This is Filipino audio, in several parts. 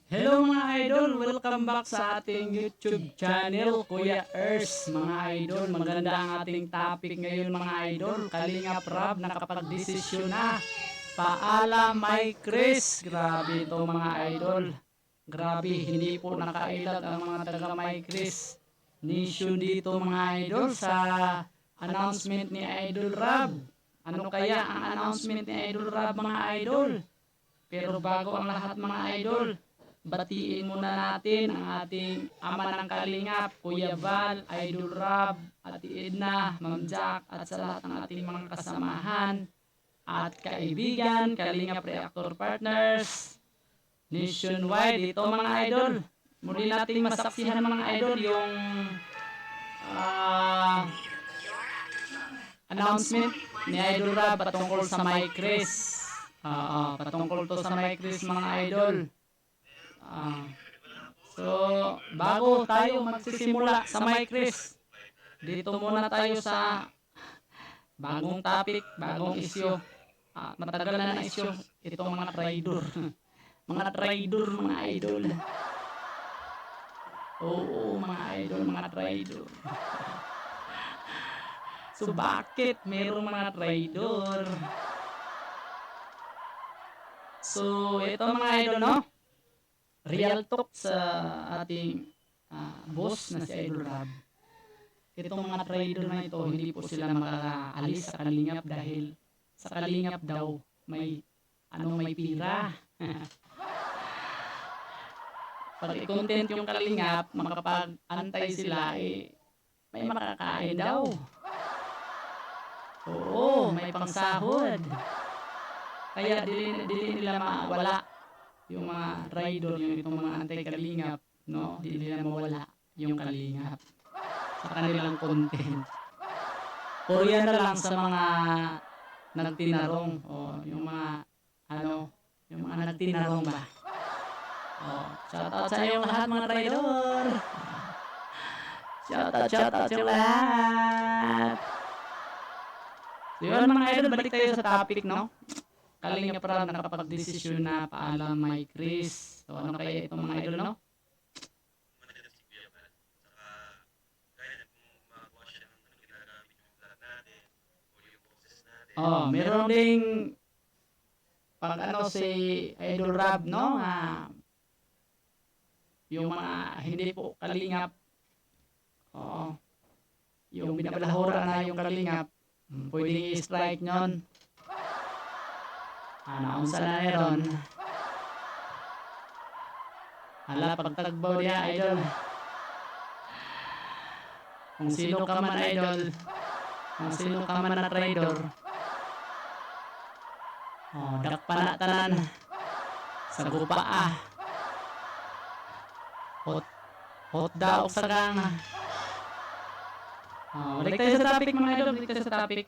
Hello mga idol! Welcome back sa ating YouTube channel, Kuya Ers. Mga idol, maganda ang ating topic ngayon mga idol. Kalingap Rab nakapag-desisyon na. Paalam may Chris. Grabe ito mga idol. Grabe, hindi po nakailag ang mga taga may Chris Nation dito mga idol sa announcement ni Idol Rab. Ano kaya ang announcement ni Idol Rab mga idol? Pero bago ang lahat mga idol, batiin muna natin ang ating ama ng Kalingap, Kuya Val, Idol Rob, Ate Edna, Ma'am Jack, at sa lahat ng ating mga kasamahan at kaibigan, Kalingap Reactor Partners, nationwide. Ito mga idol, muli nating masaksihan mga idol yung ah, announcement ni Idol Rob patungkol sa My Chris. Patungkol to sa My Chris mga idol. Ah, so, bago tayo magsisimula sa My Chris, dito muna tayo sa bagong topic, bagong issue. Matagal na issue itong mga traidor. Mga traidor, mga idol. Oo, mga idol, mga traidor. So, bakit mayroong mga traidor? So, ito mga idol, no? Real talk sa ating boss na si Idol Rab. Itong mga trader na ito, hindi po sila makaalis sa Kalingap dahil sa Kalingap daw may may pira. Pag i-content yung Kalingap, makapag-antay sila, may makakain daw. Oo, may pangsahod. Kaya dili nila mawala yung mga trader, yung itong mga anti-Kalingap, no? Dili nila mawala yung Kalingap sa kanilang content. Korea na lang sa mga nagtinarong o yung mga yung mga nagtinarong ba. Shoutout sa inyo lahat mga traidor. Shoutout sa lahat. So yun mga idol, balik tayo sa topic, no? Kalingap Rab nakapag-desisyon na paalam may Chris. So ano kaya itong mga idol, no? Meron ding pag si Idol Rab, no? Yung mga hindi po Kalingap, yung binabalahura na yung Kalingap, pwedeng i-strike nyon. Naunsa na meron. Hala, pagtagbaw niya, idol. Kung sino ka man, idol. Kung sino ka man na trader. Dakpa na tanan. Sa gupa Hot daog sa gang. Balik tayo sa topic mga idol. Balik tayo sa topic.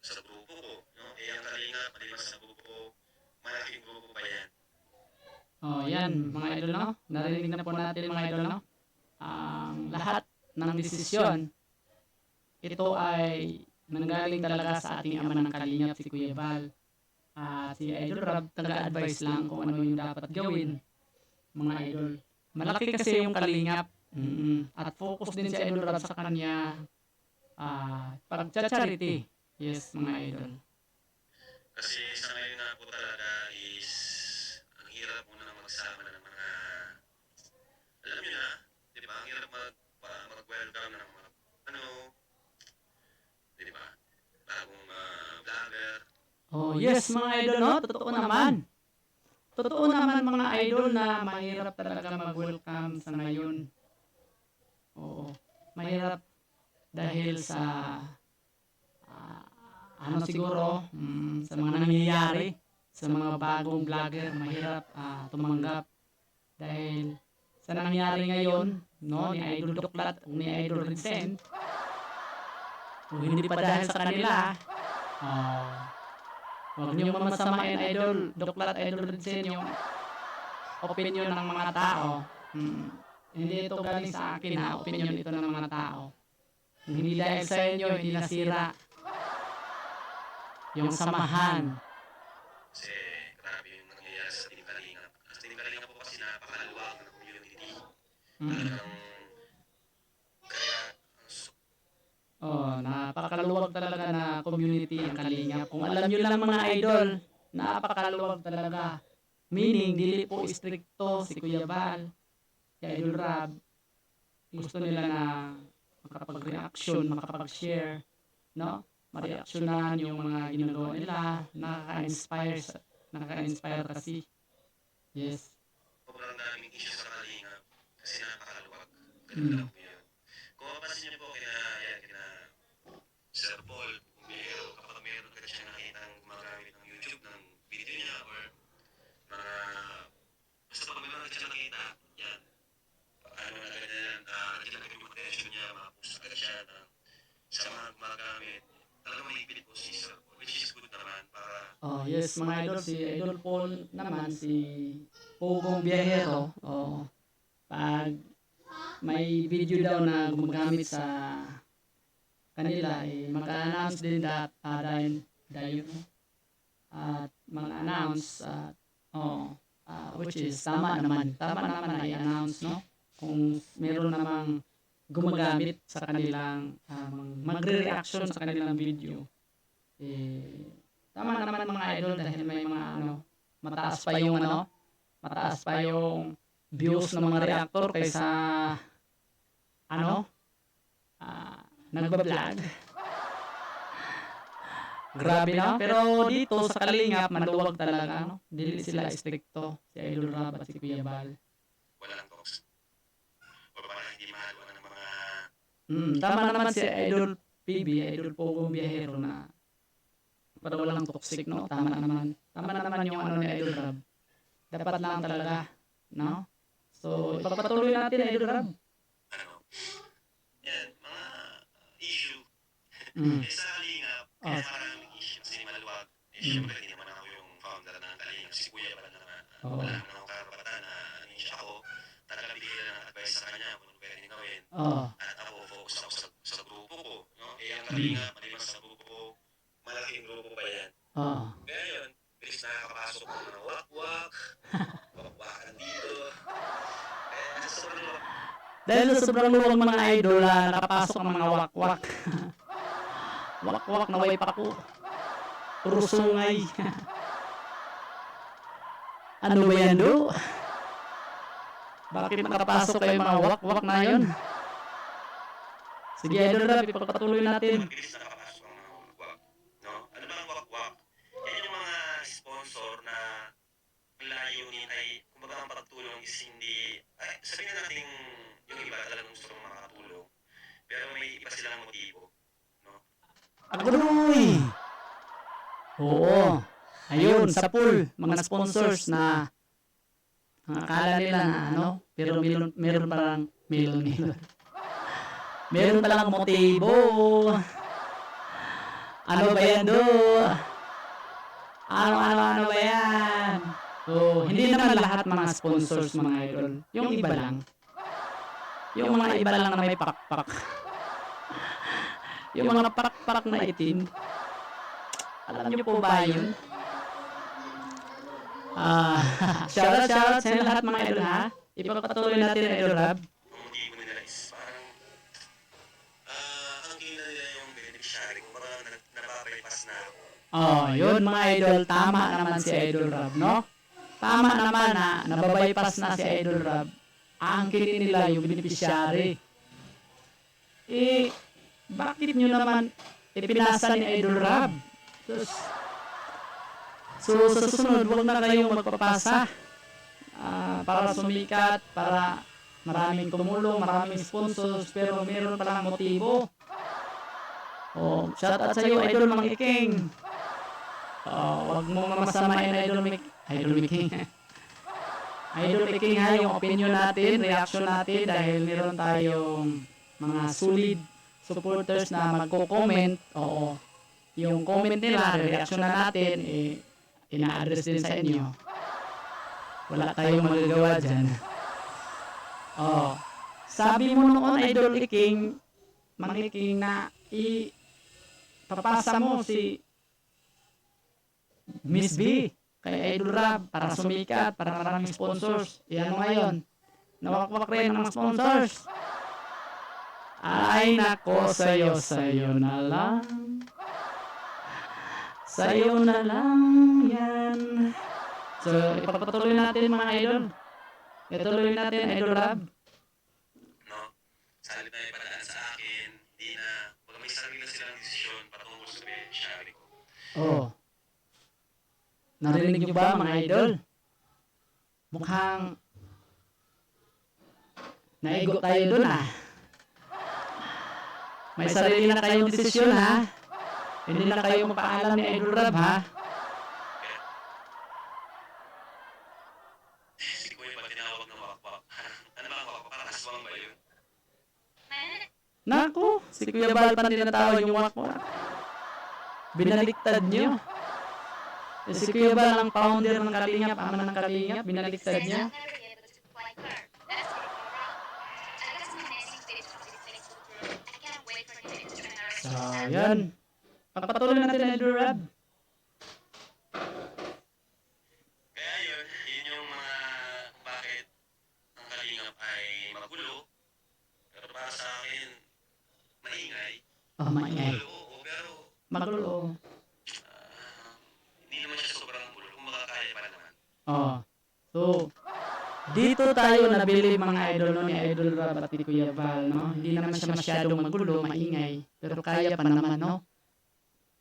Sa grupo ko, no? Ang Kalingap, maliban sa grupo ko, malaking grupo pa yan. Yan, mga idol, no? Narinig na po natin mga idol, no? Ang lahat ng desisyon, ito ay nanggaling talaga sa ating ama ng Kalingap, si Kuya Val. Si Idol Rab, taga-advise lang kung ano yung dapat gawin, mga idol. Malaki kasi yung Kalingap. At focus din si Idol Rab sa kanya pag-charity. Yes, mga idol. Kasi sa ngayon nga po talaga is ang hirap mo na magsama ng mga, alam niyo na, di ba? Ang hirap mag-welcome ng mga, di ba? Bagong vlogger. Yes, mga idol, no? Totoo naman. Totoo naman mga idol na mahirap talaga mag-welcome sa ngayon. Mahirap dahil sa siguro sa mga nangyayari sa mga bagong vlogger, mahirap tumanggap dahil sa nangyayari ngayon, no, ni Idol Doklat o ni Idol Rincen, hindi pa dahil sa kanila. Huwag niyo mamasamain Idol Doklat, Idol Rincen yung opinion ng mga tao. Hindi ito galing sa akin ha, opinion ito ng mga tao. Kung hindi dahil sa inyo, hindi nasira yung samahan. Kasi grabe yung nangyayari sa Team Kalingap. Sa Team Kalingap po kasi napakaluwag ng community. Mm. Talagang kaya Napakaluwag talaga na community ang Kalingap. Kung alam nyo lang mga idol, napakaluwag talaga. Meaning, dili po istrikto si Kuya Bal, si Idol Rab. Gusto nila na makapag-reaction, makapag-share, no? Ma-reactionan yung mga ginagawa nila, nakaka-inspire kasi. Yes. sobrang daming issue sa Kalingap kasi napakaluwag. Ganun Mm. lang po yun. Kung mapapansin niyo po kina Sir Paul, kung kapag meron ka siya nakitang gumagamit ng YouTube ng video niya or mga basta pag may mga siya nakita, yan. Ano na ganyan, nandiyan agad yung attention niya, ma-post agad siya sa mga gumagamit. Talagang mahigpit po si Sir Paul, which is good naman para Oh, yes, mga idol, si Idol Paul naman, si Pugong Biyahero, pag may video daw na gumagamit sa kanila, mag-announce din dahil at mag-announce at which is tama naman na i-announce, no? Kung meron namang gumagamit sa kanilang magre-reaction sa kanilang video, tama naman mga idol dahil may mga mataas pa yung views ng mga reactor kaysa nagba-vlog. Grabe na, pero dito sa Kalingap maluwag talaga, no? Dili sila stricto, si Idol Rab at si Kuya Bal. walang talks. O para hindi mahaluan ng mga Tama naman si Idol PB, Idol Pogong Biyahero na para walang toxic, no? Tama naman yung ni Idol Rab. Dapat lang talaga, no? So, ipagpatuloy natin Idol Rab. yan, mga issue. Mm. Sa Kalingap, kaya maraming issue kasi maluwag. Siyempre, hindi naman ako yung founder ng Kalingap. Si Kuya pala naman. Wala naman akong karapatan na siya ako. Talaga bigyan ng advice sa kanya kung ano pwede gawin. At ako, focus ako sa grupo ko. No? Ang Kalingap, maliban sa grupo ko, malaking grupo pa yan. Kaya yun, bilis nakakapasok ng mga wak-wak, wak-wakan dito. Kaya sobrang luwag. Dahil sa sobrang luwag mga idol, nakapasok ang mga wakwak. Wakwak na way pa ko. Puro sungay. Ano ba yan do? Bakit nakapasok kayo mga wakwak na yun? Sige idol Rab, ipagpatuloy natin. Mabilis nakapasok ang mga wak-wak. No? Ano ba ang wak-wak? Yan yung mga sponsor na layunin ay, kumbaga ang pagtulong is hindi, sabihin na natin yung iba talagang gusto mong makatulong. Pero may iba silang motibo. No? Agoy! Oo. Ayun, sa pool, mga sponsors na ang akala nila na pero meron parang meron palang motibo. Ano ba yan do? Ano ba yan? So, hindi naman lahat mga sponsors mga idol. Yung iba lang. Yung mga iba lang na may pakpak. Yung mga pakpak na itim. Alam niyo po ba yun? Shoutout sa inyo lahat mga idol ha. Ipagpatuloy natin Idol Rab. Ang motibo nila is parang, ang kina nila yung beneficiary, kung parang napapayipas na ako. Yun mga idol, tama naman si Idol Rab, no? Tama naman na nababypass na si Idol Rab. Angkin nila yung beneficiary. Bakit nyo naman ipinasa ni Idol Rab? So sa susunod, huwag na kayong magpapasa para sumikat, para maraming tumulong, maraming sponsors, pero meron palang motibo. Shout out sa iyo, Idol Mang Iking. Huwag mo mamasamain Idol Miking. Idol Miking ha, yung opinion natin, reaction natin, dahil meron tayong mga solid supporters na magko-comment. Yung comment nila, reaction na natin, ina-address din sa inyo. Wala tayong magagawa dyan. Oh. Sabi mo noon, Idol Iking, Mang Iking, na papasa mo si Miss B kay Idol Rab para sumikat, para maraming sponsors. Yan ngayon. Nawakwak rin ng mga sponsors. Ay nako, sayo na lang. Sayo na lang yan. So, ipapatuloy natin mga idol. Ituloy natin, Idol Rab. No? Sa halip na ipadaan sa akin, di na, pag may sarili na silang desisyon patungkol sa beneficiary ko. Oh. Narinig niyo ba mga idol? Mukhang naigo tayo dun ah. May sarili na kayong desisyon ha. Hindi na kayo magpaalam ni Idol Rab ha. Si Kuya ba tinawag ng wakwak? Ano ba ang wakwak? Parang aswang ba yun? Naku, si Kuya Bal pa tinatawag yung wakwak. Binaliktad niyo. Eh, si Kuya Bal ang founder ng Kalingap, ama ng Kalingap, binaliktad niyo. So, yan. Pagpatuloy natin, Idol Rab. Kaya yun yung mga kung bakit ang kalingap ay magulo. Pero para sa akin, maingay. Oh, maingay. Magulo, oo, pero Magulo. hindi naman siya sobrang gulo. Kung makakaya pa naman. Oh. So, dito tayo nabilib mga idol no, ni Idol Rab at ni Kuya Bal, no? Hindi naman siya masyadong magulo, maingay, pero kaya pa naman, no?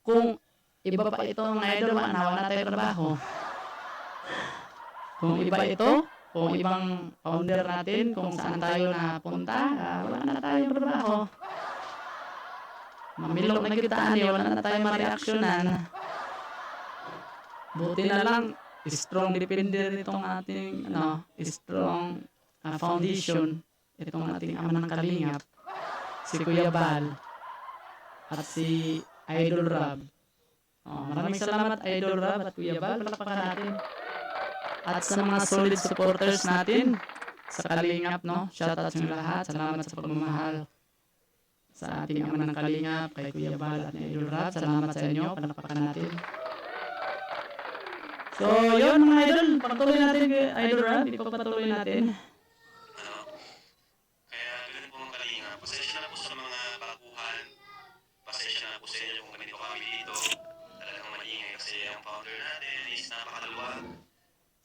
Kung iba pa ito mga idol, wala na tayo trabaho. Kung iba ito, kung ibang founder natin, kung saan tayo napunta, wala na tayong trabaho. Mamilok na kitaan, wala na tayong ma-reactionan. Buti na lang, strong depender itong ating strong foundation, itong ating ama ng Kalingap, si Kuya Bal at si Idol Rab. Maraming salamat Idol Rab at Kuya Bal, palakpakan natin. At sa mga solid supporters natin sa Kalingap, no? Shoutout sa inyo lahat, salamat sa pagmamahal sa ating ama ng Kalingap, kay Kuya Bal at Idol Rab, salamat sa inyo, palakpakan natin. So, yun mga idol, patuloy natin kay Idol Rab, ipagpatuloy natin. Kaya ganun po mga kalingap. Pasensya na po sa mga baguhan. Pasensya na po sa inyo kung ganito kami dito. Talagang maingay kasi ang founder natin is napakaluwag.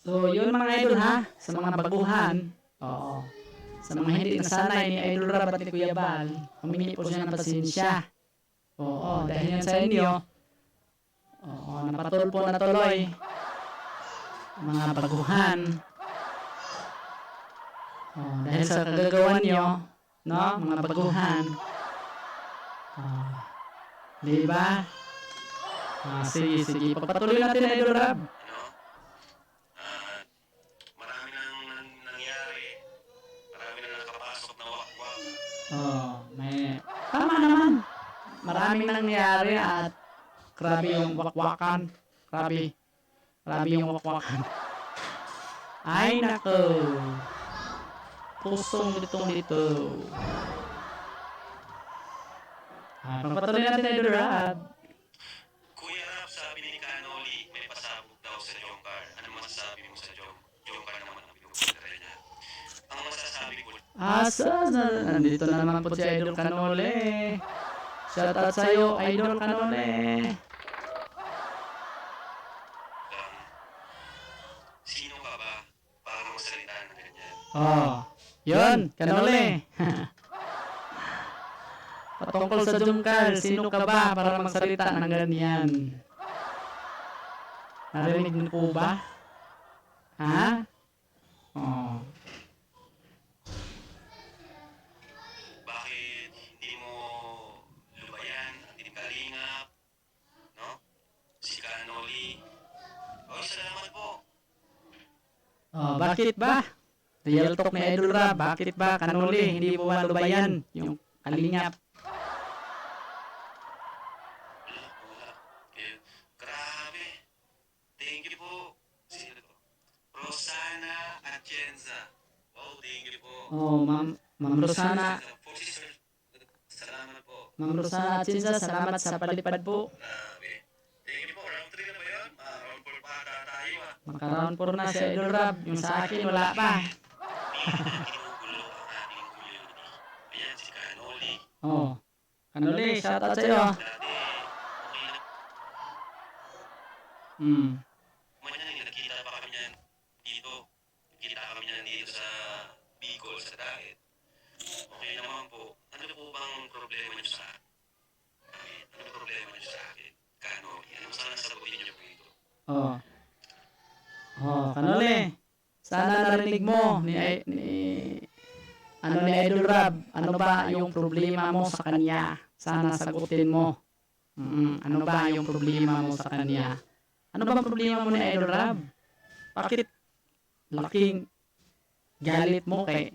So, yun mga idol ha, sa mga baguhan, oo, sa mga hindi nasanay ni Idol Rab at ni Kuya Bal, humingi po siya ng pasensya. Oo, dahil yan sa inyo, oo, napatulpo na tuloy, mga baguhan. Oh, dahil sa kagagawan nyo, no, mga baguhan. Oh, di ba? Sige, pagpatuloy natin Idol Rab. Marami nang nangyari. Marami nang nakapasok na wakwak. Tama naman. Maraming nangyari at grabe yung wakwakan. Grabe yung wakwakan. Ay nako. Pusong dito. Pagpatuloy natin Idol Rab. Kuya Rap, sabi ni Canoli, may pasabog daw sa Jomcar. Ano masasabi mo sa Jomcar naman ang pinupunta niya? Ang masasabi ko, Nandito na naman po si Idol Canole. Shoutout sa'yo, Idol Canole. sino ka ba para magsalita ng ganyan? Oh, yun, Canole. Patungkol sa Jungkal, sino ka ba para magsalita ng ganyan? Narinig mo po ba? Ha? Oh. Bakit hindi mo lubayan ang Team Kalingap? No? Si Canoli. Oh, salamat po. Oh, bakit ba? Real talk ni Idol Rab, bakit ba Canole hindi mo malubayan yung Kalingap? Wala. Grabe. Thank you po. Sino to? Rosana Atienza. Oh, thank you po. Oh, Ma'am Rosana. Po, sister. Salamat po. Ma'am Rosana at Sinsa, salamat sa palipad po. Grabe. Thank you po. Round 3 na ba yun? Round 4 pa ata tayo ah. Maka-round 4 na si Idol Rab. Yung sa akin, wala pa. Ginugulo ang ating community. Ayan, si Kanoli. Oh. Kanuli, shoutout sa'yo. Dati, okay na. Kumanya nagkita pa kami niyan dito. Nagkita kami niyan dito sa Bicol, sa Daet. Okay naman po. Ano po bang problema niyo sa amin? Ano problema niyo sa akin? Kanoli. Ano sana sagutin niyo po ito? Oh. Oh, Kanuli. Sana narinig mo ni Idol Rab, ano ba yung problema mo sa kanya? Sana sagutin mo. Ano ba yung problema mo sa kanya? Ano ba ang problema mo ni Idol Rab? Bakit laking galit mo kay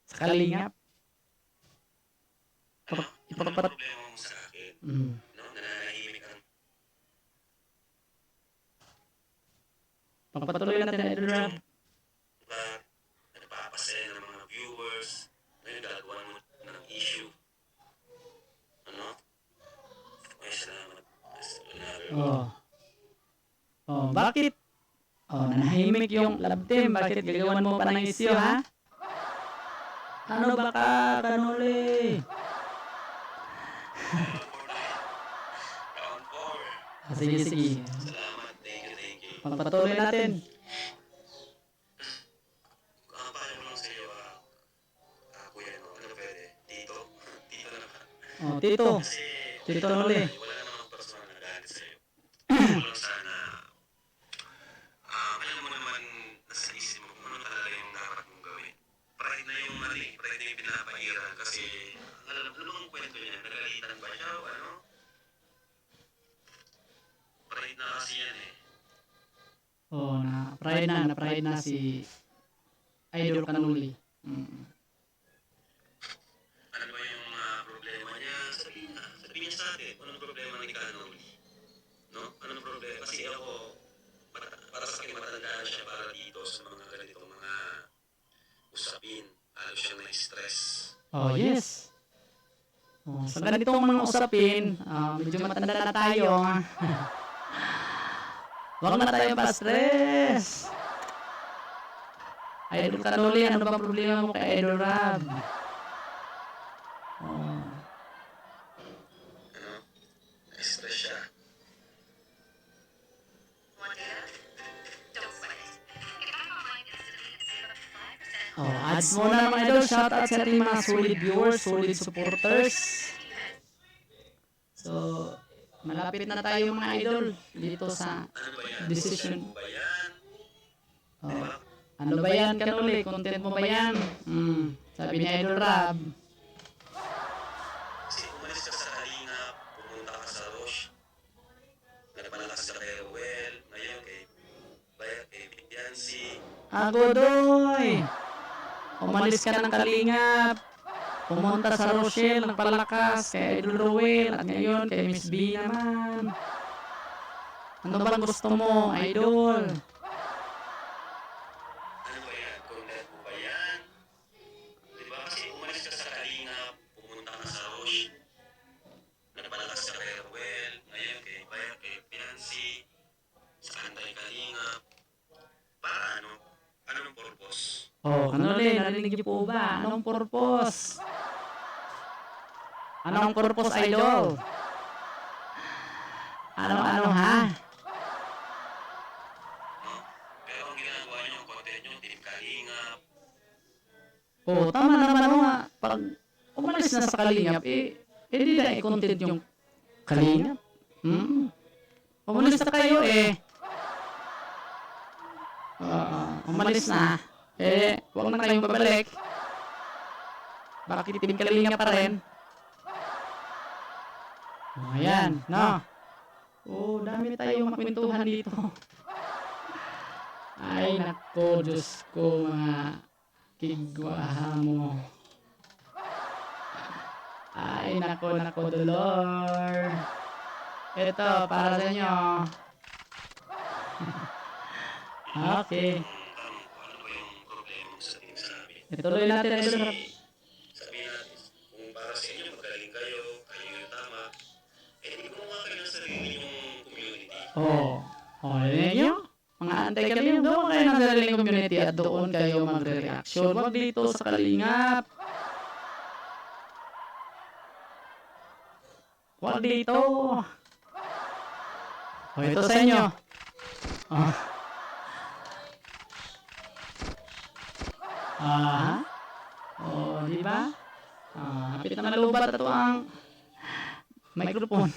sa Kalingap? Ano? Ano ang problema mo sa akin? No? Nananahimik ang Pagpatuloy natin Idol Rab. diba? Nagpapasaya ng mga viewers. Ngayon gagawa mo ng issue. Ano? Ay, salamat. Oh. Oh, bakit? Oh, nanahimik yung love team. Bakit gagawan mo pa ng isyo, ha? Ano ba ka, Kanuli? Round 4. Sige, sige. Salamat. Thank you. Pagpatuloy natin. Paano ko lang sa'yo, kuya, no? Ano pwede? Tito? Tito na ba? Oh, Tito. Kasi, Tito Nuli. wala namang personal na galit sa'yo. Gusto ko lang sana, alam mo naman, nasa isip mo kung ano talaga yung dapat mong gawin. Pride na yung mali, pride na yung pinapairan kasi, alam mo bang kwento niya, nagalitan ba siya o ano? Pride na kasi yan eh. Oh, na-pride na si Idol Kanuli. Ano ba yung problema niya? Sabihin niya sa atin, anong problema ni Kanoli? No? Anong problema? Kasi ako, para sa akin, matanda na siya para dito sa mga ganitong mga usapin. Lalo siyang na-stress. Oh, yes. Oh, sa ganitong mga usapin, medyo matanda na tayo. Huwag na tayo pa-stress. Idol Kanuli, ano ba problema mo kay Idol Rab? Oh. Ano? Na-stress siya. Oh, ads muna mga idol. Shoutout sa ating mga solid viewers, solid supporters. So, malapit na tayo mga idol dito sa Ano ba yan? decision. Ano ba yan? Oh, ano ba yan, Kanuli? Content mo ba yan? Sabi ni Idol Rab. Kasi umalis ka sa Kalingap, pumunta ka sa Roche, nagpalakas ka kay Ruel, ngayon kay Biancy. Ako, Doy! Umalis ka ng Kalingap. Pumunta sa Rochelle, nagpalakas kay Idol Ruel at ngayon kay Miss B naman. Ano bang gusto mo, Idol? Ano ba yan? Content mo ba yan? Diba? Kasi umalis ka sa Kalingap, pumunta ka sa Roche, nagpalakas ka kay Ruel, ngayon kay Biancy, sa Antay Kalingap. Para ano? Anong purpose? Oh, Kanuli, narinig niyo po ba? Anong purpose? Anong purpose, Idol? Ano, ha? No? Pero ang ginagawa niyo, ang content niyo, Team Kalingap. Oh, tama naman o nga. Pag umalis na sa Kalingap, di na i-content yung Kalingap. Umalis na kayo umalis na. Huwag na kayong babalik. Bakit Team Kalingap pa rin? Oh, ayan, no? Oh, dami tayong makwentuhan dito. Ay, nako, Diyos ko, mga kigwaha mo. Ay, nako, Dolor. Ito, para sa inyo. Okay. Tanong ko, ano ba yung problema mo sa team sa amin? Ituloy natin, Idol Rab. Sabihin natin, kung para sa inyo, magaling kayo, kayo yung tama, eh di gumawa kayo ng sarili yung community. Yun nyo? Mga antay kalingap, gawa kayo ng sariling community at doon kayo magre-reaction. Huwag dito sa kalingap. Huwag dito. Ito sa inyo. Di ba? Hapit na malubat ito ang microphone.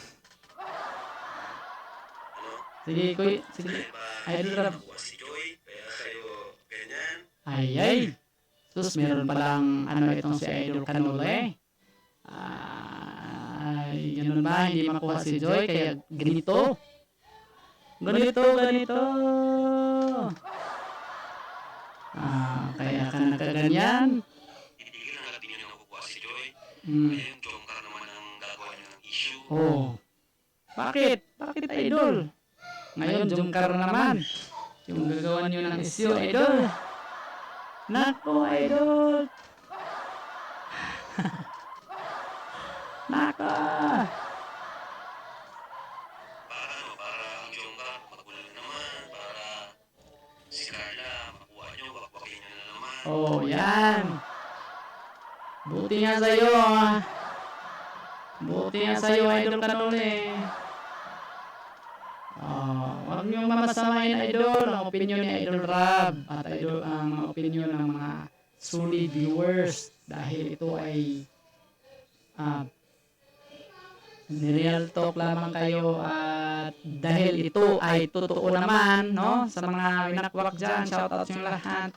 Sige, kuy. Sige. Idol Rab. Nakuha si Joy, kaya kayo ganyan. Ay. Sus, meron palang itong si Idol Canula eh. Ay, ganun ba? Hindi makuha si Joy, kaya ganito. Ganito. Kaya ka nagkaganyan. Titigil na natin yun ang nakukuha si Joy. Hmm. Ngayon, Jomcar naman ang gagawa niyo ng issue. Bakit? Bakit, Idol? Ngayon, Jomcar naman. Yung gagawa niyo ng issue, Idol. Nako, Idol. Nako. Para ang Jomcar magulo naman, para si Carla makuha niyo, wakwakin niyo na naman. Yan. Buti nga sa'yo, Idol Canula eh. Huwag niyong mamasamain, Idol, ang opinion ni Idol Rab at ang opinion ng mga solid viewers dahil ito ay real talk lamang kayo at dahil ito ay totoo naman, no? Sa mga winakwak dyan, shoutout yung lahat.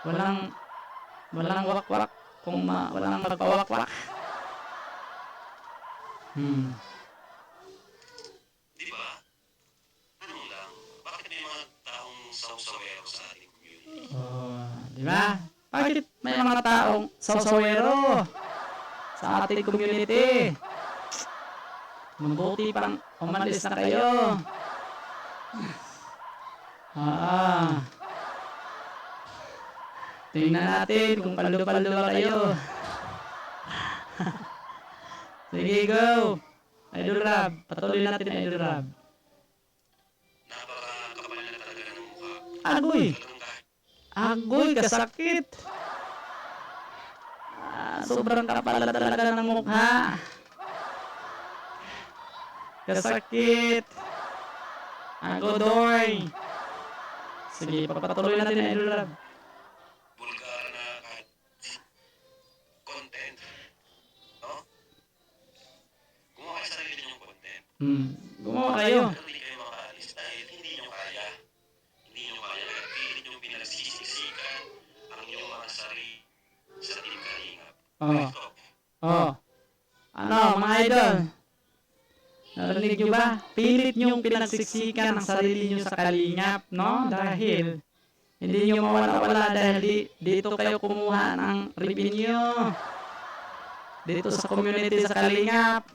Walang wakwak walang magpawakwak. Di ba? Tanong lang, bakit may mga taong sawsawero sa ating community? Di ba? Bakit may mga taong sawsawero sa ating community? Mabuti pang umalis na kayo. Tingnan natin kung paldo-paldo ba kayo. Sige, go. Idol Rab, patuloy natin, Idol Rab. Napakakapal na talaga ng mukha. Agoy, kasakit. Sobrang kapal na talaga ng mukha. Kasakit. Agodoy. Sige, papatuloy natin, Idol Rab. Bulgar na kahit content. No? Gumawa kayo sarili ninyong content. Gumawa kayo. Pero hindi kayo makaalis dahil hindi nyo kaya. Hindi nyo kaya. Kaya pilit nyo pinagsisiksikan ang inyong mga sarili sa Team Kalingap. Mga idol? Narinig nyo ba? Pilit nyong pinagsiksikan ang sarili nyo sa kalingap, no? Dahil hindi nyo mawala-wala dahil dito kayo kumuha ng revenue. Dito sa community sa kalingap.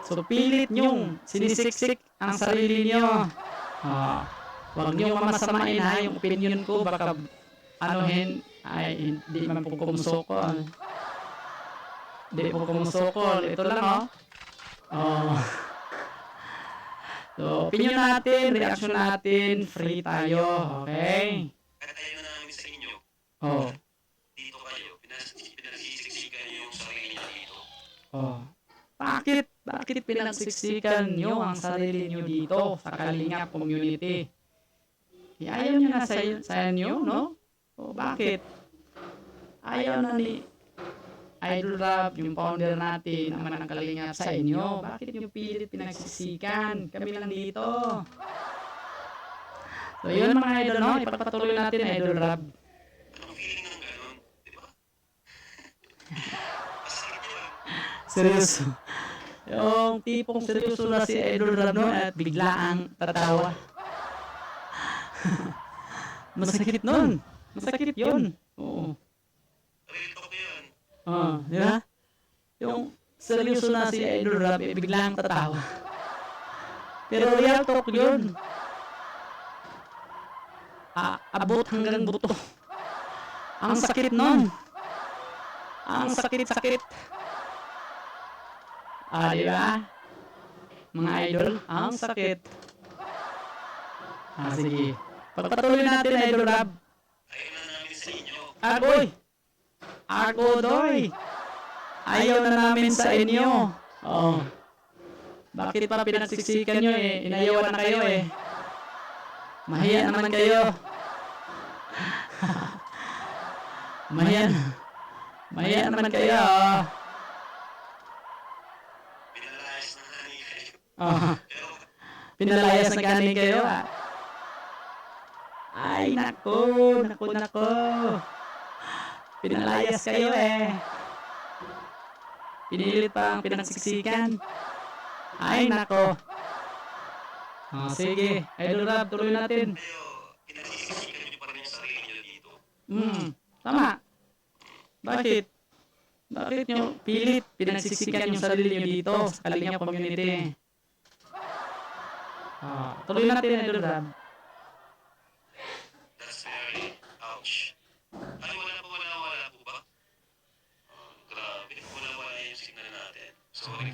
So pilit nyong sinisiksik ang sarili nyo. Huwag nyo mamasamain ha yung opinion ko. Baka hindi man po kumusukol. Hindi po kumusukol. Ito lang So, opinion natin, reaction natin, free tayo, okay? At ayaw na namin sa inyo. Dito kayo. Pinagsisiksikan nyo yung sarili nyo dito. Bakit pinagsiksikan nyo ang sarili nyo dito sa Kalingap community? Ayaw nyo na sa inyo, no? Bakit? Ayaw na ni Idol Rab, yung founder natin, naman ng Kalingap sa inyo. Bakit nyo pilit pinagsisikan? Kami lang dito. So yun mga idol, no? Ipagpatuloy natin, Idol Rab. Anong feeling ng ganun? Di ba? Masakit yun. Seryoso. Yung tipong seryoso na si Idol Rab, no? At biglaang tatawa. Masakit nun. Masakit yun. Oo. Real talk yun. Di ba? Yung seryoso na si Idol Rab, biglang tatawa. Pero real talk yun. Abot hanggang buto. Ang sakit nun. Ang sakit-sakit. Di ba? Mga idol, ang sakit. Sige. Pagpatuloy natin, Idol Rob. Ayaw na namin sa inyo. Agoy! Agodoy! Ayaw na namin sa inyo. Oh. Bakit pa pinagsiksikan nyo eh? Inayawan na kayo eh. Mahiya naman kayo. Mahiya naman kayo. Pinalayas na namin kayo. Oh. Pero, Pinalayas na ganing kayo ah. Ay, nako. Pinalayas kayo eh. Pinilit pa ang pinagsiksikan. Ay, nako. Sige. Idol Rob, tuloy natin. kayo, pinagsisiksikan nyo pa rin yung sarili nyo dito. Tama. Bakit? Bakit nyo pilit pinagsiksikan yung sarili nyo dito sa Kalingap community? Tuloy natin, Idol Rob. That's very ouch. Ay, wala po ba? Grabe, wala yung signal natin. Sorry.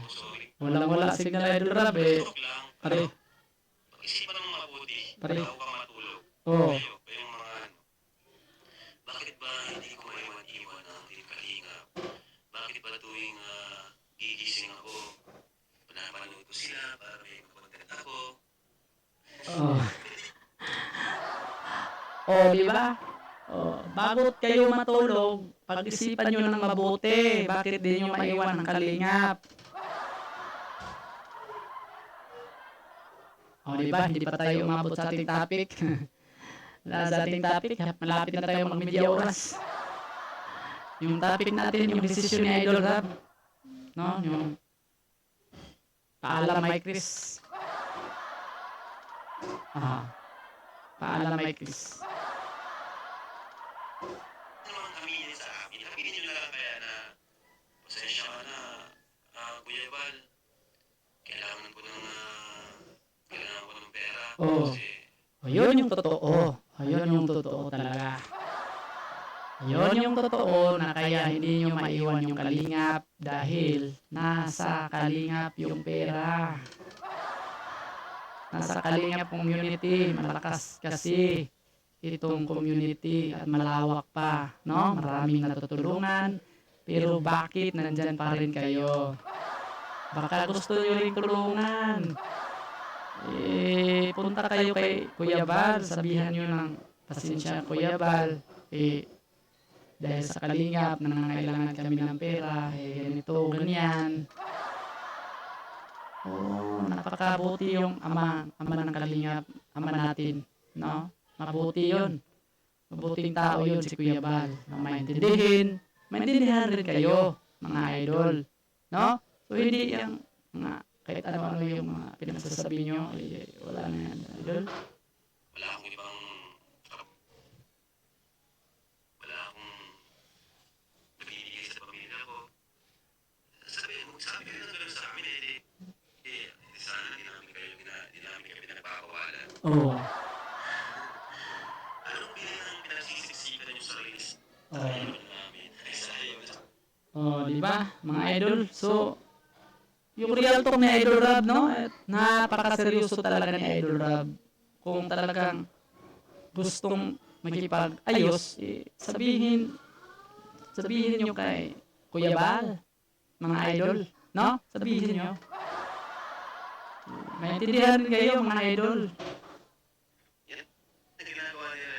Wala signal, Idol Rob eh. Joke lang. Pare. Pag-isipan ng mabuti. Pare. Bago ka matulog. Oo. Kayo, yung mga ano. Bakit ba hindi ko maiwan-iwan ang Team Kalingap? Bakit ba tuwing gigising ako, pinapanood ko sila para may content ako? Di ba? Bago kayo matulog, pag-isipan nyo ng mabuti. Bakit di nyo maiwan ang Kalingap? Di ba? Hindi pa tayo umabot sa ating topic. Sa ating topic, malapit na tayo mag-media oras. Yung topic natin, yung decision ni Idol Rob. No? Yung paalam Mike Chris. Paalam Mike Chris. Ano ang aminin sa amin? Aminin nyo na lang kaya na pasensya ka na, Kuya Val. Kailangan ko ng pera. Kasi Yun yung totoo. Yun yung totoo talaga. Yun yung totoo na kaya hindi nyo maiwan yung Kalingap dahil nasa Kalingap yung pera. Nasa Kalingap community, malakas kasi itong community at malawak pa, no? Maraming natutulungan, pero bakit nandyan pa rin kayo? Baka gusto nyo rin tulungan. Punta kayo kay Kuya Val, sabihan nyo ng pasensya Kuya Val, dahil sa Kalingap, nangangailangan kami ng pera, ganito, ganyan. Napakabuti yung ama ng Kalingap, ama natin, no? Mabuti yun. Mabuting tao yun si Kuya Val, na maintindihan rin kayo, mga idol, no? So hindi yung mga kahit ano-ano yung mga pinagsasabi nyo, wala na yan, idol. wala akong nabibigay sa pamilya ko. Sabi kayo na gano'n sa amin sana di namin kayo pinagpapawalan. Anong pinagsisiksikan yung sarili namin? Ay, sayo. Di ba, mga idol? So, yung real talk ni Idol Rob, no? Napakaseryoso talaga ni Idol Rob. Kung talagang gustong magkipag-ayos, sabihin nyo kay Kuya Val, mga idol, no? Sabihin nyo. Maintindihan rin kayo, mga idol. Yan ang ginagawa nila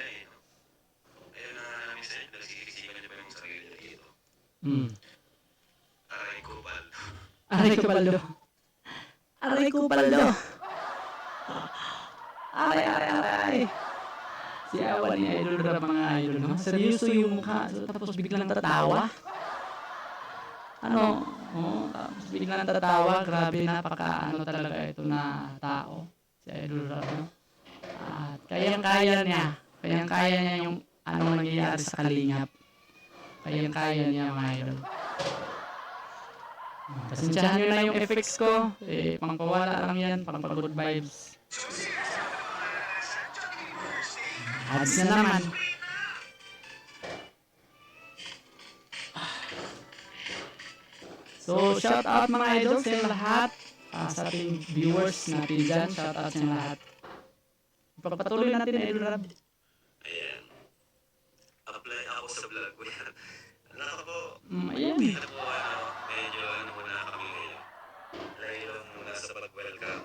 Ayaw na namin sa inyo, nagsisiksikan niyo pa yung sarili niyo dito. Aray ko, Val. Aray ko, Baldo. Aray. Si awan ni Idol Rob, mga idol, no? Seryoso yung mukha, tapos biglang tatawa. Tapos biglang tatawa. Grabe, napaka talaga ito na tao. Si Idol Rob, no? At kayang-kaya niya yung anong nangyayari sa Kalingap. Kayang-kaya niya, mga idol. Pasensyahan nyo na yung effects ko. Pangpawala lang yan, pang-good vibes. Ads na naman. So, shout out mga idol sa inyong lahat. Sa ating viewers natin dyan, shout out sa inyong lahat. Pagpatuloy natin, Idol Rab. Ayan. Apply ako sa vlog ko yan. Nako po. Ayan. Dito po, medyo muna kami ngayon. Lagi lang muna sa pag-welcome.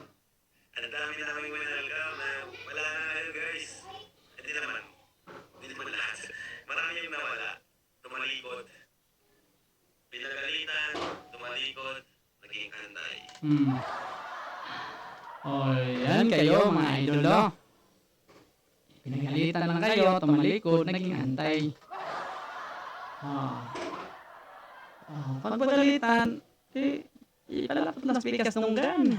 Ang dami namin welcome na wala na kayo guys. Hindi naman lahat. Marami yung nawala. Tumalikod. Pinagalitan, tumalikod, naging hantay. O, yan kayo mga idol, no? Pinagalitan lang kayo, tumalikod, naging antay. Pag pagalitan, ipalapot na sa pikas ng gun.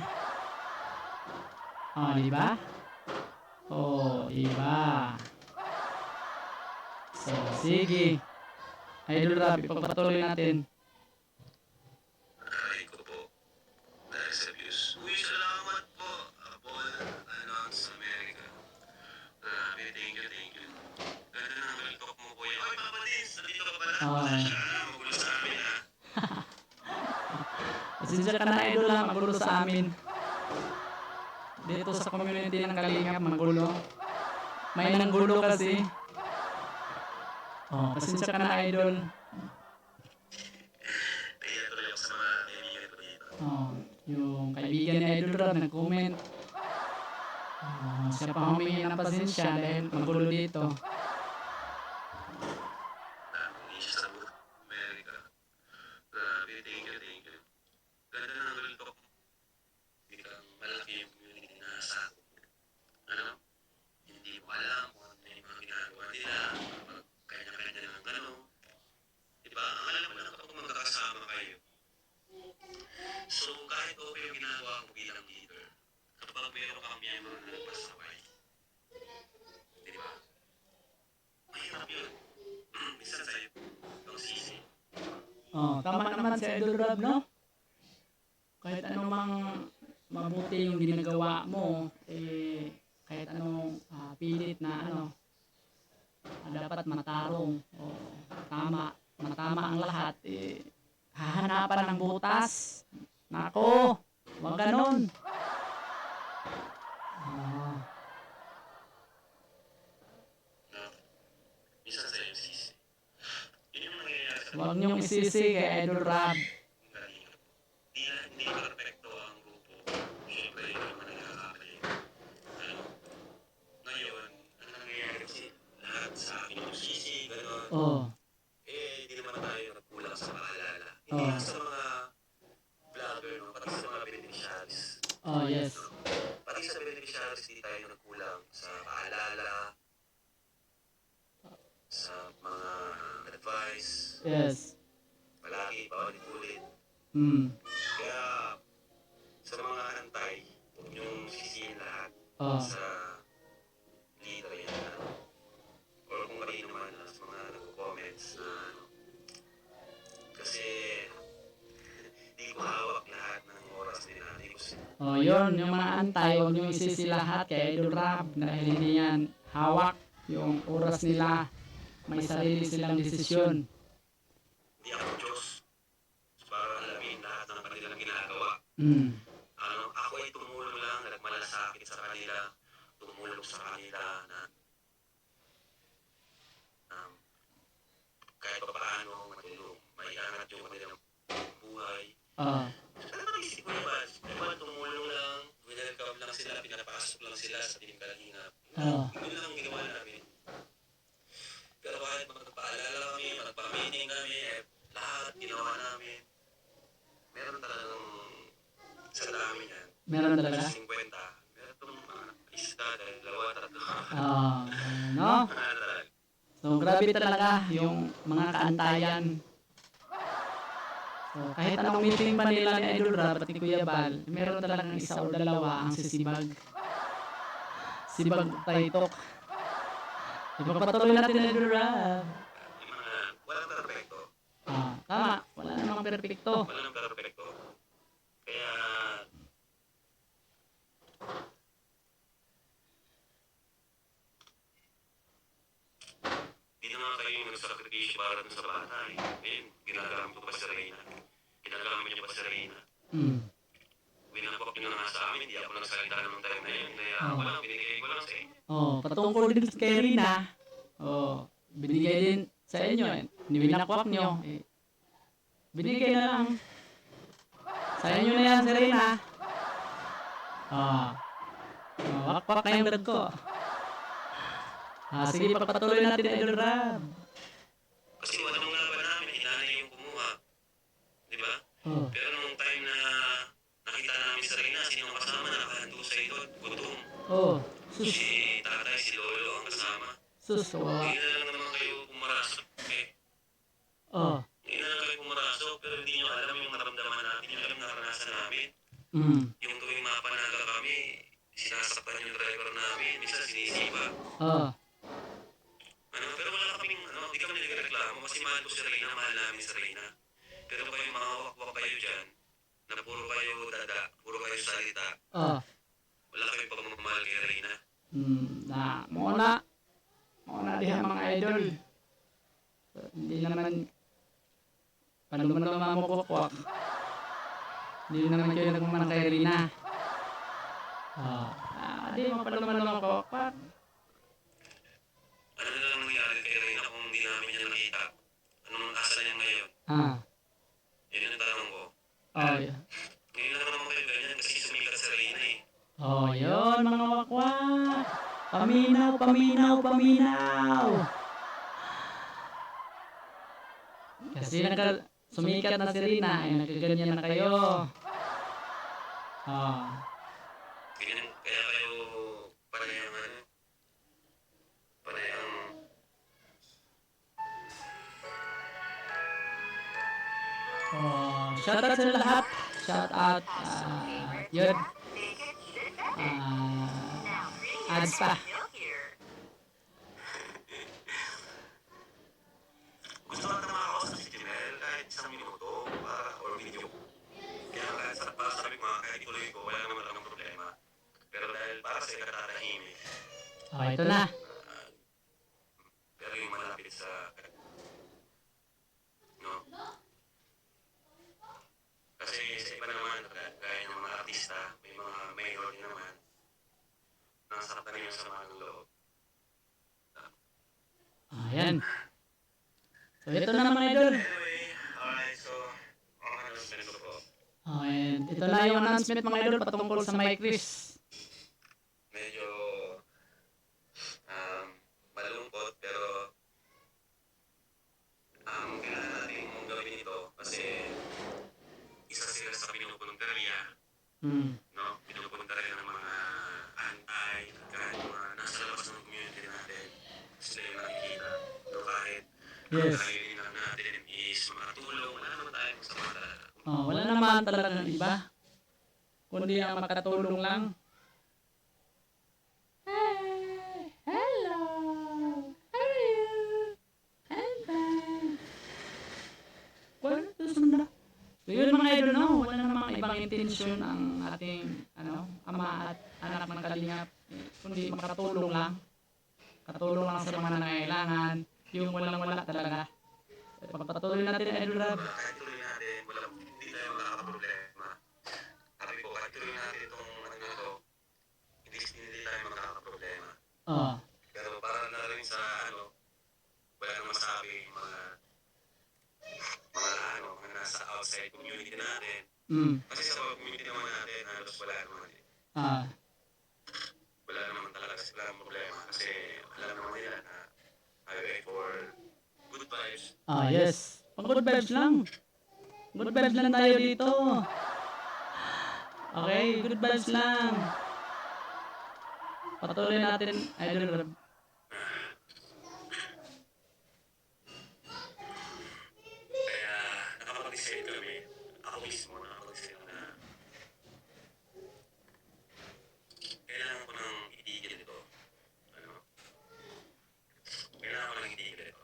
Diba? Diba? So, sige. Idol Rab, ipagpatuloy natin. Aray ko po. Dahil sa views. Uy, salamat po. Apol, Announce America. Grabe, thank you. Ganda ng waltok mo po yan. Oy, Papa Dins, nandito ka pala. Magulo sa amin, ha? Pasensya ka na, idol, ha? Magulo sa amin. Dito sa community ng Kalingap, magulo. May nanggulo kasi. Pasensya ka na, idol. Kaya tuloy ako sa mga kaibigan ko dito. Yung kaibigan ni Idol Rab nag-comment. Siya pa humingi ng pasensya dahil magulo dito. Daming isya sa America. Grabe, thank you. Ganda ng waltok mo. Biglang malaki yung community na sa ano? Hindi mo alam kung ano yung mga ginagawa nila. Kanya-kanya ng ano. Diba? Ang alam mo lang kapag magkakasama kayo. So, kahit okay yung ginagawa mo bilang leader, kapag mayroon kang miyembro na nagpasaway, diba? Mahirap yun. Minsan sa'yo, ang sisi. Tama naman si Idol Rab, no? Kahit anumang mabuti yung ginagawa mo, kahit anong pilit na dapat matarong. Matama ang lahat. Hahanapan ng butas. Nako, wag ganon. Minsan sa'yo yung sisi. Yun yung nangyayari sa Huwag niyong isisi kay Idol Rab. Kalingap. Hindi perfecto ang grupo. Siyempre, yun naman nagkakamali. Ano? Ngayon, ang nangyayari kasi lahat sa akin yung sisi, gano'n. Hindi naman tayo nagkulang sa paalala. Hindi lang sa mga vlogger, no? Pati sa mga beneficiaries. Yes. Pati sa beneficiaries, di tayo nagkulang sa paalala, sa mga advice. Yes. Palagi, paulit-ulit. Kaya, sa mga antay, huwag niyong sisihin lahat sa leader yan. Or kung mali naman sa mga nagko-comments na kasi hindi ko hawak lahat ng oras nila. Yun, yung mga antay, huwag niyong isisi lahat kay Idol Rab dahil hindi yan hawak yung oras nila. May sarili silang desisyon. Hindi ako Diyos para alamin lahat ng kanilang ginagawa. Ako ay tumulong lang, nagmalasakit sa kanila, tumulong sa kanila na kahit pa paano matulong, may angat yung kanilang buhay. Ano naisip ko naman? Diba, tumulong lang, winelcome lang sila, pinapasok lang sila sa Team Kalingap. Yun lang ang ginawa namin. Pero kahit magpaalala kami, magpa-meeting kami, lahat ginawa namin. Meron talagang sa dami yan. Meron talaga? 50. Meron itong isa, dalawa, tatlo. No? So, grabe talaga yung mga kaantayan. So, kahit anong meeting pa nila ni Idol Rab at ni Kuya Bal, meron talagang isa o dalawa ang sisibag. Sibag taytok. Ipagpatuloy natin Idol Rab. Walang perfecto. Tama. Wala namang perfecto. Walang perfecto. Kaya, di naman kayo nagsakripisyo para dun sa bata. Ayun, ginagamit ko pa si Reyna. ginagamit niyo pa si Reyna. Mm. Binabak niyo na nga sa amin, hindi ako nagsalita nung time na yun. Kaya ako lang, binigay ko lang sa inyo. Oh, patungkol din kay Rina. Oh, binigay din sa inyo. Niwinakwak nyo. Binigay na lang. Sa inyo na yan si Rina. Ah. Wakpak na yung dad ko. Sige, pagpatuloy natin, Idol Rab. Kasi walang laban namin, inanay yung kumuha. Di ba? Oh. Pero nung time na nakita namin sa Reyna, sino ang kasama, nakahando sa ito, gutom. Oh. Sus. Si tatay, si lolo ang kasama. Sus. Wow. Hindi na lang naman kayo pumarasok. Oh. Hindi na lang kayo pumarasok, pero hindi nyo alam yung naramdaman natin, yung alam na karanasan namin. Mm. Yung tuwing mapanaga kami, sinasaktan yung driver namin, minsan sinisipa. Oh. Pero wala kaming, di kami nagreklamo kasi mahal ko si Reyna, mahal namin si Reyna. Pero kayo mga wakwak kayo dyan, na puro kayo dada, puro kayo salita, Oh. wala kayong pagmamahal kay Reyna. Muna diha mga idol. Hindi naman paluman mamukukwak. Hindi naman kayo nagmamana kay Rina. Di mo paluman mamukukwak. Ano na lang nangyari kay Reyna kung hindi namin niya nakita? Anong asa niya ngayon? Yun ang tanong ko. Oh, yeah. Ngayon lang naman kayo ganyan kasi sumikat si Reyna eh. Oh, yun mga wakwak. Paminaw, paminaw, paminaw. Kasi sumikat na si Rina, nagkaganyan na kayo. Oh. Ganyan, kaya kayo panayang Shout out sa lahat. Shout out. Yun. Ads pa. gusto ka na makakausap si Janelle kahit isang minuto or video. Kaya kahit sabi ko kahit ituloy ko, wala naman lang problema. Pero dahil para sa ikatatahimik, Ito na. pero yung malapit sa kasi sa iba naman, gaya ng mga artista, may mga mayor din naman, nasaktan nila sa mga loob. Ayan. So ito na mga idol. Anyway, alright, so, ang announcement ko po. And ito na yung announcement mga idol patungkol sa Mike Chris. Medyo malungkot, pero kailangan natin gawin ito kasi isa sila sa pinupuntarya, pinupuntarya ng mga antay, kahit mga nasa labas ng community natin, sila yung nakikita. Kahit kayo lang natin is makatulong, wala naman tayo masama talaga. Wala naman talagang iba. Kundi ang makatulong lang. Hey! Hello! How are you? I'm fine. So yun mga idol, no? Wala namang ibang intensyon ang ating ama at anak ng Kalingap. Kundi makatulong lang. Katulong lang sa mga nangailangan. Yung walang-wala talaga. Pagpatuloy natin, Idol Rab. Kahit tuloy natin, hindi tayo makakaproblema. Sabi ko, kahit tuloy natin itong hindi tayo makakaproblema. Pero para na rin sa wala nang masabi mga nasa outside community natin. Kasi sa community naman natin, halos wala naman eh. Wala naman talaga silang problema kasi alam naman nila na highway for good vibes. Yes. Pang good vibes lang. Good vibes lang tayo dito. Okay, good vibes lang. Patuloy natin, Idol Rab. Kaya nakapag-decide kami, ako mismo nakapag-decide na kailangan ko nang itigil ito. Kailangan ko nang itigil ito.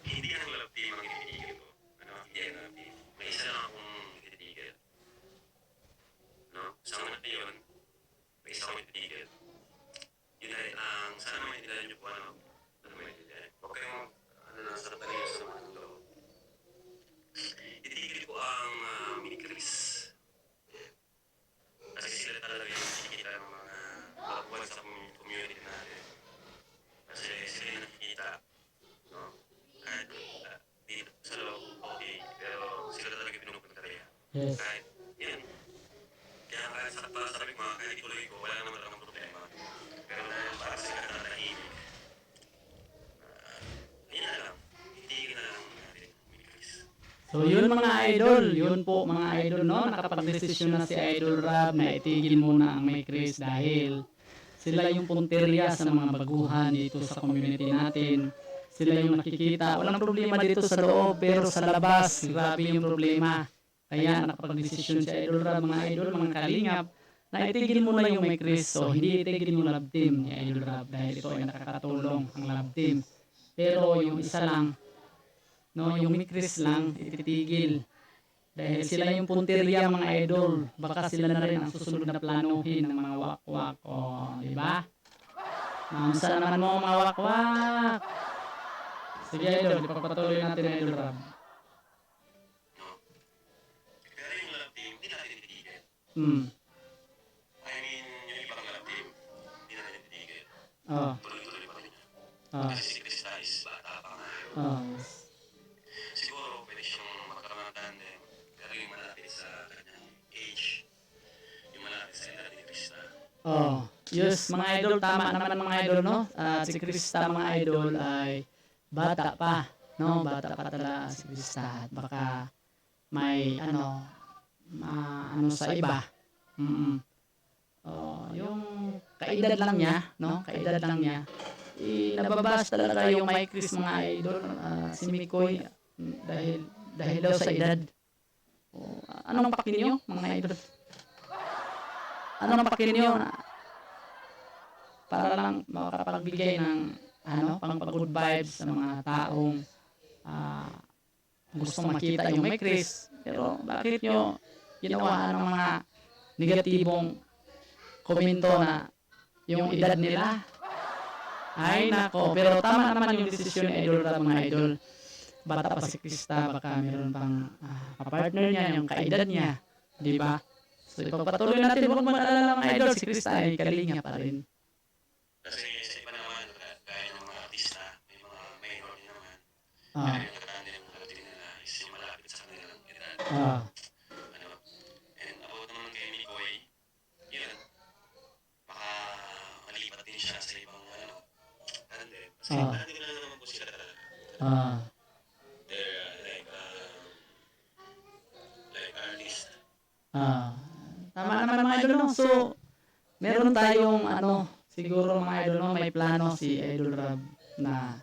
Hindi ang love team ang itigil ko. Hindi ang love team. May isa lang akong itigil. Sa mga yun, may isa akong itigil. Yun ay, sana maintindihan niyo po maintindihan. Huwag kayong nasa tayo sa mga loob. Itigil So yun mga idol, yun po mga idol, no? Nakapag-desisyon na si Idol Rob na itigil muna ang May Chris dahil sila yung punteriya sa mga baguhan dito sa community natin. Sila yung nakikita. Walang problema dito sa loob pero sa labas, grabe yung problema. Kaya nakapag-desisyon si Idol Rob, mga idol, mga kalingap, na itigil muna yung May Chris. So hindi itigil yung love team ni Idol Rob dahil ito ay nakakatulong ang love team. Pero yung isa lang, no, yung May Chris lang ititigil. Dahil sila yung punteriya mga idol, baka sila na rin ang susunod na planuhin ng mga wakwak. O, di ba? Naunsa naman mo mga wakwak. Sige idol, ipapatuloy natin Idol Rob. No? Pero yung love team, hindi natin itigil. I mean, yung ibang love team, hindi natin itigil. Oh. Tuloy-tuloy pa rin yan. Oh. Kasi si Krista is bata pa nga. Oh. Siguro, pwede siyang magkaroon ng tandem, pero yung malapit sa kanyang age, yung malapit sa edad ni Krista. Oh. Yes, mga idol, tama naman mga idol, no? At si Krista mga idol ay bata pa, no? Bata pa talaga si Krista. At baka may ano sa iba. Yung kaedad lang niya, no? Kaedad lang niya. Nababas talaga yung May Chris mga idol, si Mikoy dahil daw sa edad. Anong pakin niyo mga idol? Anong pakin niyo para lang makapagbigay ng pang-good vibes sa mga taong gustong makita yung May Chris. Pero bakit nyo ginawa ng mga negatibong komento na yung edad nila? Ay nako, pero tama naman yung desisyon ni Idol Rob mga idol. Bata pa si Krista, baka meron pang partner niya, yung kaedad niya, di ba? So ipagpatuloy natin, huwag mag-alala mga idol, si Krista ay kalinga pa rin. Kasi sa iba naman, gaya ng mga artista, may mga minor din naman. Ah. Pero yung nakatandem ng love team nila is yung malapit sa kanilang edad. Ano? And about naman kay Mikoy, yun, baka malipat din siya sa ibang tandem. Kasi tandem na naman po sila talaga. They're like artist. Tama naman mga idol, no? So, meron tayong siguro mga idol, no? May plano si Idol Rob na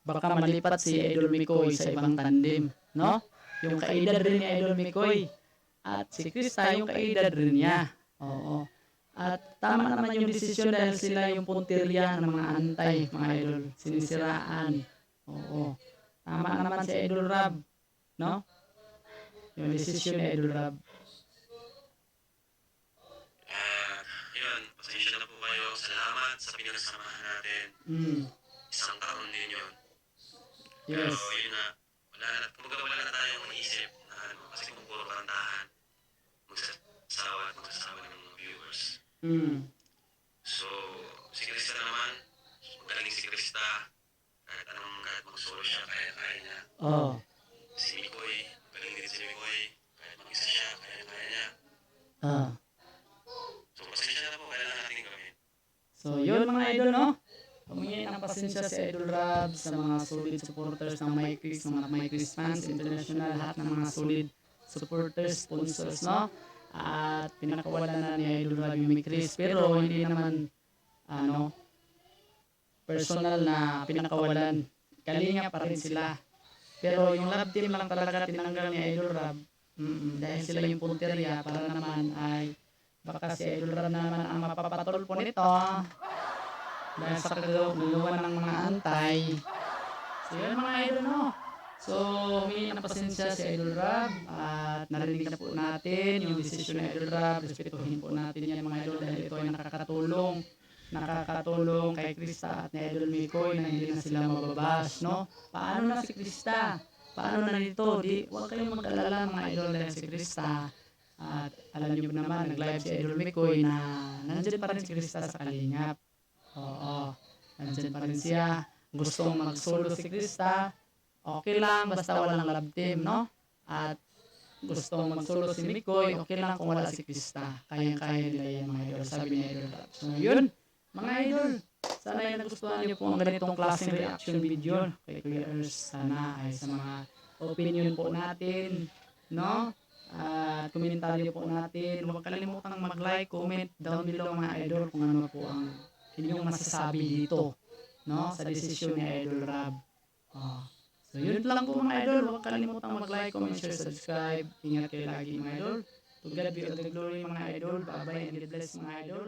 baka malipat si Idol Mikoy sa ibang tandem, no? Yung kaedad rin ni Idol Mikoy. At si Krista yung kaedad rin niya. Oo. At tama naman yung desisyon dahil sila yung punteriya ng mga antay, mga idol. Sinisiraan. Oo. Tama naman si Idol Rob, no? Yung desisyon ni Idol Rob. Yun, pasensya na po kayo. Salamat sa pinagsamahan natin. Isang taon din yun. Yes. Pero yun na, wala na tayong maisip na kasi kung puro karantahan, magsasawa ng mga viewers. So, si Krista naman, magaling si Krista, kahit mag-solo siya, kaya niya. Si Mikoy, magaling din si Mikoy, kahit mag-isa siya, kaya niya. So, pasensya na po, kailangan natin gawin. So, yun mga idol, no? Humingi ng pasensya si Idol Rob sa mga solid supporters ng May Chris, mga May Chris fans, international, lahat ng mga solid supporters, sponsors, no? At pinakawalan na ni Idol Rob yung May Chris, pero hindi naman, personal na pinakawalan. Kalinga pa rin sila. Pero yung love team lang talaga tinanggal ni Idol Rob. Dahil sila yung punteriya, para naman ay baka si Idol Rob naman ang mapapatol po nito. Dahil sa kagawa ng mga antay. So yun mga idol, no? So humingi ng pasensya si Idol Rob at narinig na po natin yung desisyon ni Idol Rob. Respetuhin po natin yan mga idol dahil ito ay nakakatulong kay Krista at ni Idol Mikoy na hindi na sila mababas, no? Paano na si Krista? Paano na nito? Huwag kayong mag-alala mga idol dahil si Krista. At alam niyo naman, nag-live si Idol Mikoy na nandiyan pa rin si Krista sa kalingap. Oo, nandiyan pa rin siya. Gustong mag-solo si Krista, okay lang, basta walang love team, no? At gustong mag-solo si Mikoy, okay lang kung wala si Krista. Kaya-kaya nila yan mga idol, sabi ni Idol Rob. So yun, mga idol, sana ay nagustuhan niyo po ang ganitong klaseng reaction video kay Kuya Ers. Sana ay sa mga opinion po natin, no? At komentaryo po natin. Huwag kalimutang mag-like, comment down below mga idol kung ano po ang inyong masasabi dito, no? Sa desisyon ni Idol Rob. Oh. So yun lang po mga idol. Huwag kalimutang mag-like, comment, share, subscribe. Ingat kayo lagi mga idol. To God be all the glory mga idol. Bye-bye and God bless mga idol.